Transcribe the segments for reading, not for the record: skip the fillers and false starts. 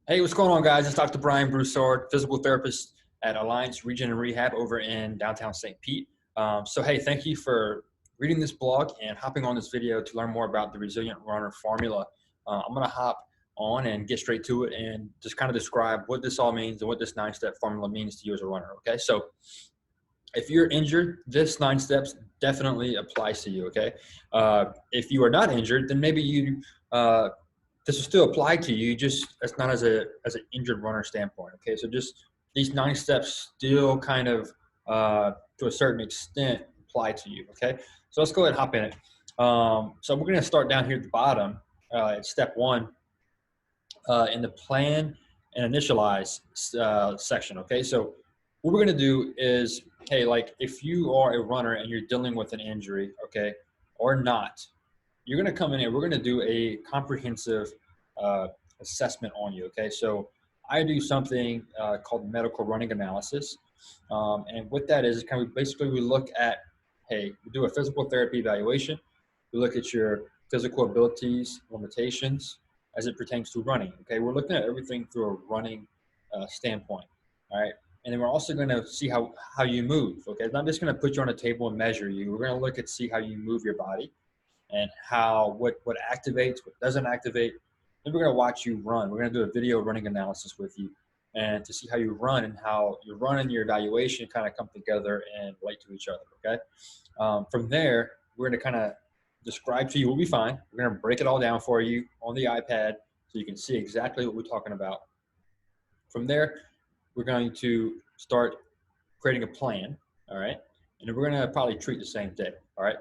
Hey, what's going on, guys? It's Dr. Brian Broussard, physical therapist at Alliance Region and Rehab over in downtown St. Pete. Hey, thank you for reading this blog and hopping on this video to learn more about the Resilient Runner formula. I'm going to hop on and get straight to it and just kind of describe what this all means and what this 9-step formula means to you as a runner. Okay, so if you're injured, this 9 steps definitely applies to you. Okay, if you are not injured, then maybe this will still apply to you, just that's not as an injured runner standpoint. Okay, so just these 9 steps still kind of to a certain extent apply to you. Okay, so let's go ahead and hop in it. So we're going to start down here at the bottom at step 1 in the plan and initialize section. Okay, so what we're going to do is, hey, like if you are a runner and you're dealing with an injury, okay, or not, you're going to come in here. We're going to do a comprehensive assessment on you. Okay, so I do something called medical running analysis, and what that is kind of basically we look at, hey, we do a physical therapy evaluation. We look at your physical abilities, limitations as it pertains to running. Okay, we're looking at everything through a running standpoint. All right. And then we're also going to see how you move. Okay, it's not just going to put you on a table and measure you. We're going to look at see how you move your body and what activates, what doesn't activate. Then we're going to watch you run. We're going to do a video running analysis with you and to see how you run and how your run and your evaluation kind of come together and relate to each other. Okay. From there, we're going to kind of describe to you what we find. We're going to break it all down for you on the iPad so you can see exactly what we're talking about. From there, we're going to start creating a plan. All right. And then we're going to probably treat the same day. All right.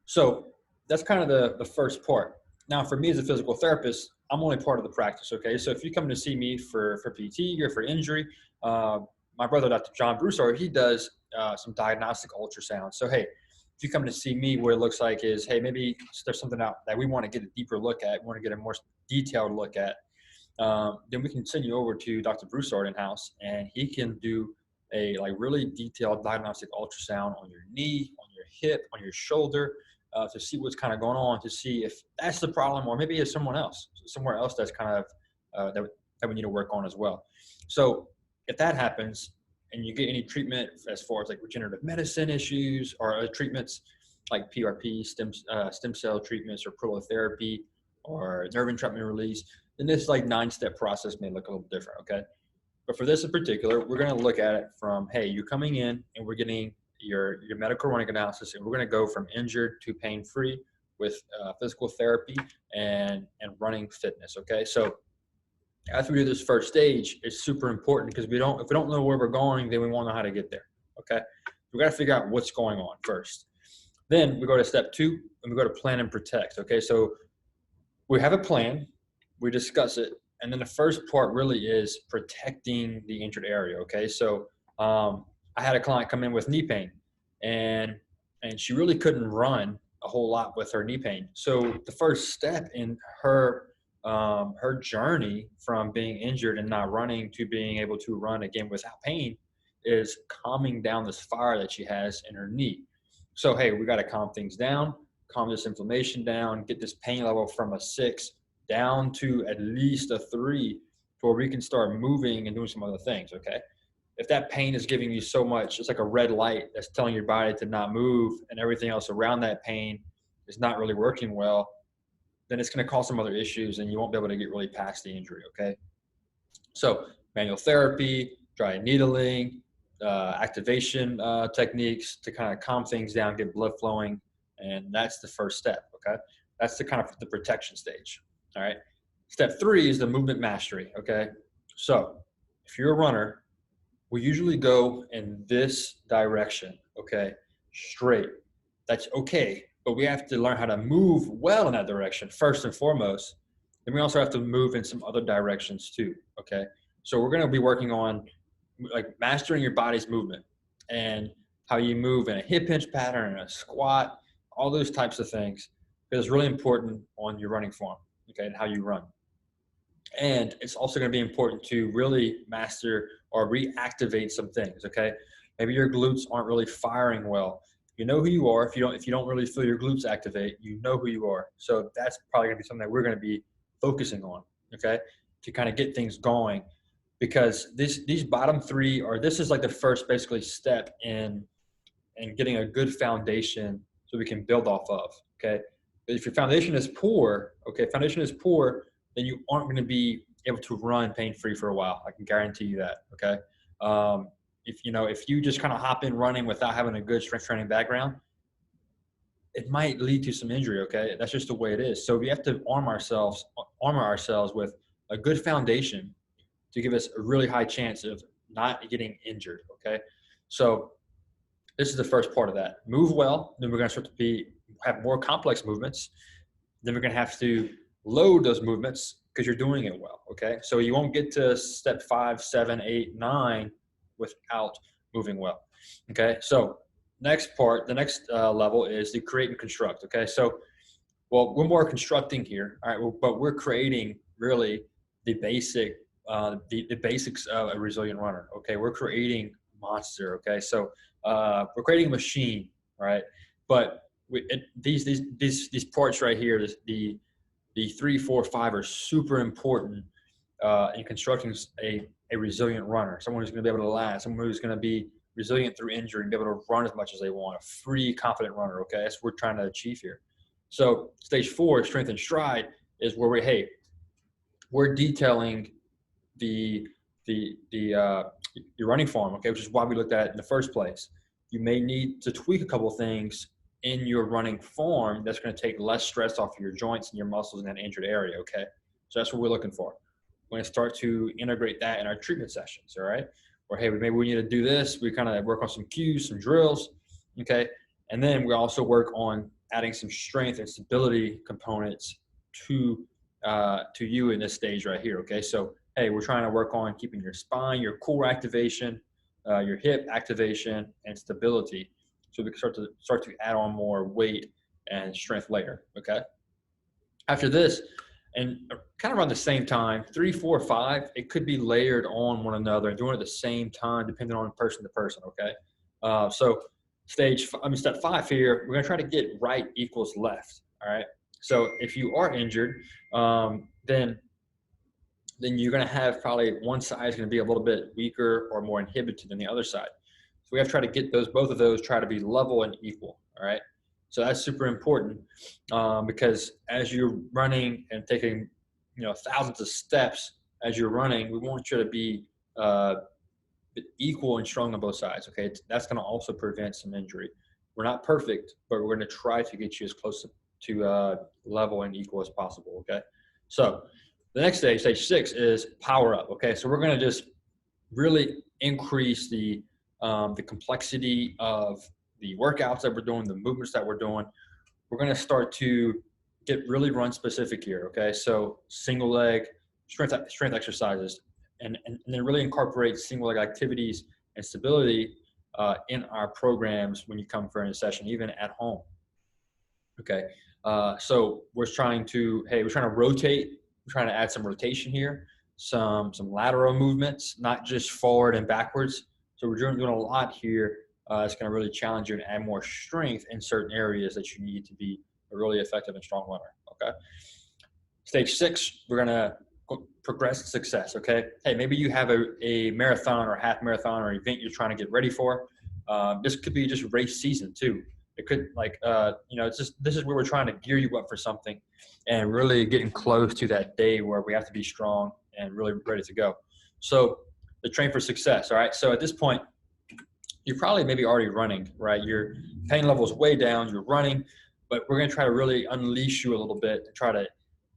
So that's kind of the first part. Now, for me as a physical therapist, I'm only part of the practice. Okay. So if you come to see me for PT or for injury, my brother, Dr. John Broussard, he does some diagnostic ultrasound. So, hey, if you come to see me, what it looks like is, hey, maybe there's something out that we want to get a deeper look at, we want to get a more detailed look at, then we can send you over to Dr. Broussard in-house, and he can do a really detailed diagnostic ultrasound on your knee, on your hip, on your shoulder, to see what's kind of going on, to see if that's the problem, or maybe it's somewhere else that's kind of that we need to work on as well. So if that happens, and you get any treatment as far as like regenerative medicine issues or treatments like PRP, stem cell treatments, or prolotherapy, or nerve entrapment release, then this 9-step process may look a little different. Okay. But for this in particular, we're going to look at it from, hey, you're coming in and we're getting your medical running analysis, and we're going to go from injured to pain-free with physical therapy and running fitness. Okay. So after we do this first stage, it's super important because if we don't know where we're going, then we won't know how to get there. Okay. We got to figure out what's going on first. Then we go to step 2 and we go to plan and protect. Okay. So we have a plan, we discuss it, and then the first part really is protecting the injured area. Okay. So I had a client come in with knee pain, and she really couldn't run a whole lot with her knee pain. So the first step in her journey from being injured and not running to being able to run again without pain is calming down this fire that she has in her knee. So, hey, we got to calm things down, calm this inflammation down, get this pain level from a 6 down to at least a 3 where we can start moving and doing some other things. Okay. If that pain is giving you so much, it's like a red light that's telling your body to not move, and everything else around that pain is not really working well, then it's going to cause some other issues and you won't be able to get really past the injury. Okay. So manual therapy, dry needling, activation techniques to kind of calm things down, get blood flowing. And that's the first step. Okay. That's the kind of the protection stage. All right. Step 3 is the movement mastery. Okay. So if you're a runner, we usually go in this direction. Okay. Straight. That's okay. But we have to learn how to move well in that direction first and foremost. Then we also have to move in some other directions too. Okay. So we're going to be working on mastering your body's movement and how you move in a hip hinge pattern and a squat, all those types of things, because it's really important on your running form. Okay. And how you run. And it's also going to be important to really master or reactivate some things. Okay. Maybe your glutes aren't really firing well. You know who you are. If you don't really feel your glutes activate, you know who you are. So that's probably going to be something that we're going to be focusing on. Okay. to kind of get things going, because these bottom three are, this is like the first basically step in getting a good foundation so we can build off of. Okay, but if your foundation is poor, then you aren't going to be able to run pain-free for a while. I can guarantee you that. Okay, if you just kind of hop in running without having a good strength training background, it might lead to some injury. Okay, that's just the way it is. So we have to armor ourselves with a good foundation to give us a really high chance of not getting injured. Okay, so this is the first part of that. Move well, then we're going to start to have more complex movements. Then we're going to have to load those movements because you're doing it well. Okay, so you won't get to step 5, 7, 8, 9 without moving well. Okay, so the next level is the create and construct. Okay, so we're more constructing here, all right, but we're creating really the basics of a resilient runner. Okay, we're creating a monster. Okay, so we're creating a machine, right? But these parts right here, the 3, 4, 5 are super important in constructing a resilient runner, someone who's going to be able to last, someone who's going to be resilient through injury and be able to run as much as they want, a free, confident runner. Okay, that's what we're trying to achieve here. So stage 4, strength and stride, is where we're detailing your running form. Okay, which is why we looked at it in the first place. You may need to tweak a couple of things in your running form that's going to take less stress off of your joints and your muscles in that injured area. Okay, so that's what we're looking for. We're going to start to integrate that in our treatment sessions. All right, or hey, maybe we need to do this. We kind of work on some cues, some drills. Okay, and then we also work on adding some strength and stability components to you in this stage right here. Okay, so hey, we're trying to work on keeping your spine, your core activation, your hip activation, and stability, so we can start to add on more weight and strength later. Okay, after this, and kind of around the same time, 3, 4, 5, it could be layered on one another and doing it at the same time, depending on person to person. Okay, so step 5 here, we're going to try to get right equals left. All right, so if you are injured, then you're going to have probably one side is going to be a little bit weaker or more inhibited than the other side. So we have to try to get both of those try to be level and equal. All right, so that's super important because as you're running and taking thousands of steps as you're running, we want you to be equal and strong on both sides. Okay, that's going to also prevent some injury. We're not perfect, but we're going to try to get you as close to level and equal as possible. Okay, so the next stage 6, is power up. Okay, so we're going to just really increase the complexity of the workouts that we're doing, the movements that we're doing. We're going to start to get really run specific here. Okay, so single leg strength exercises, and then really incorporate single leg activities and stability in our programs when you come for a session, even at home. Okay, so we're trying to rotate. We're trying to add some rotation here, some lateral movements, not just forward and backwards. So we're doing a lot here. It's going to really challenge you and add more strength in certain areas that you need to be a really effective and strong runner. Okay. Stage 6, we're going to progress to success. Okay. Hey, maybe you have a marathon or half marathon or event you're trying to get ready for. This could be just race season too. It could this is where we're trying to gear you up for something and really getting close to that day where we have to be strong and really ready to go. So the train for success. All right. So at this point, you're probably maybe already running, right? Your pain level is way down, you're running, but we're going to try to really unleash you a little bit to try to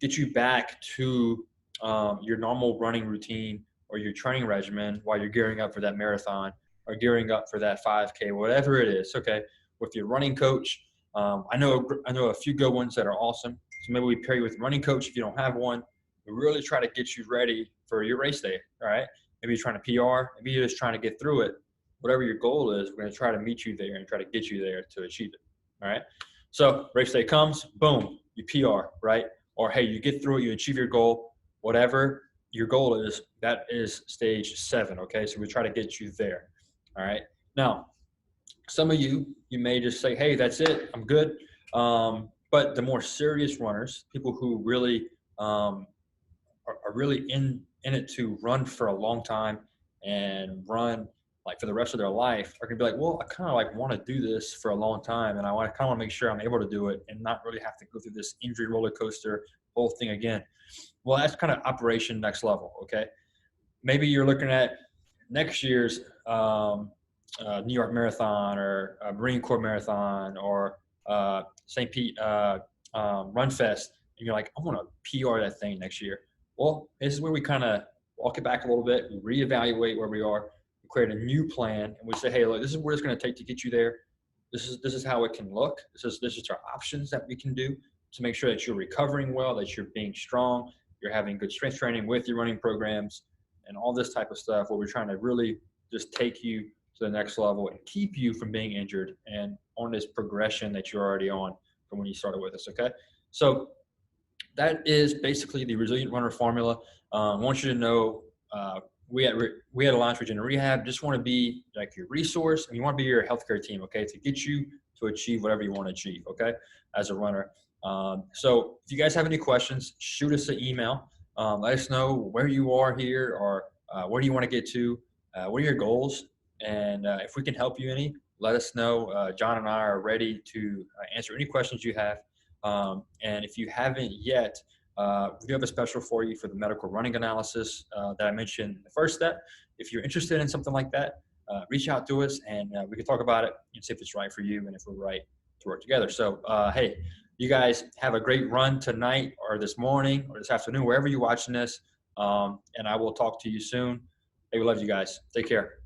get you back to your normal running routine or your training regimen while you're gearing up for that marathon or gearing up for that 5K, whatever it is. Okay. With your running coach, I know a few good ones that are awesome. So maybe we pair you with a running coach if you don't have one. We really try to get you ready for your race day. All right. Maybe you're trying to PR. Maybe you're just trying to get through it. Whatever your goal is, we're going to try to meet you there and try to get you there to achieve it. All right. So race day comes, boom, you PR, right? Or hey, you get through it, you achieve your goal, whatever your goal is, that is stage 7. Okay. So we try to get you there. All right. Now, some of you may just say, hey, that's it, I'm good. But the more serious runners, people who really are are really in it to run for a long time and run like for the rest of their life are gonna be like, well, I kind of like want to do this for a long time, and I want to kind of make sure I'm able to do it and not really have to go through this injury roller coaster whole thing again. Well, that's kind of operation next level. Okay, maybe you're looking at next year's New York Marathon or Marine Corps Marathon or St. Pete Run Fest, and you're like, I want to PR that thing next year. Well, this is where we kind of walk it back a little bit, we reevaluate where we are, we create a new plan, and we say, hey, look, this is what it's going to take to get you there. This is how it can look. This is our options that we can do to make sure that you're recovering well, that you're being strong, you're having good strength training with your running programs, and all this type of stuff where we're trying to really just take you to the next level and keep you from being injured and on this progression that you're already on from when you started with us. Okay, so that is basically the Resilient Runner formula. I want you to know we at Alliance Region Rehab just want to be like your resource, and you want to be your healthcare team, okay, to get you to achieve whatever you want to achieve, okay, as a runner. So if you guys have any questions, shoot us an email. Let us know where you are here, or where do you want to get to, what are your goals, and if we can help you any, let us know. John and I are ready to answer any questions you have. And if you haven't yet, we do have a special for you for the medical running analysis that I mentioned in the first step. If you're interested in something like that, reach out to us, and we can talk about it and see if it's right for you and if we're right to work together. So, hey, you guys have a great run tonight or this morning or this afternoon, wherever you're watching this. And I will talk to you soon. Hey, we love you guys. Take care.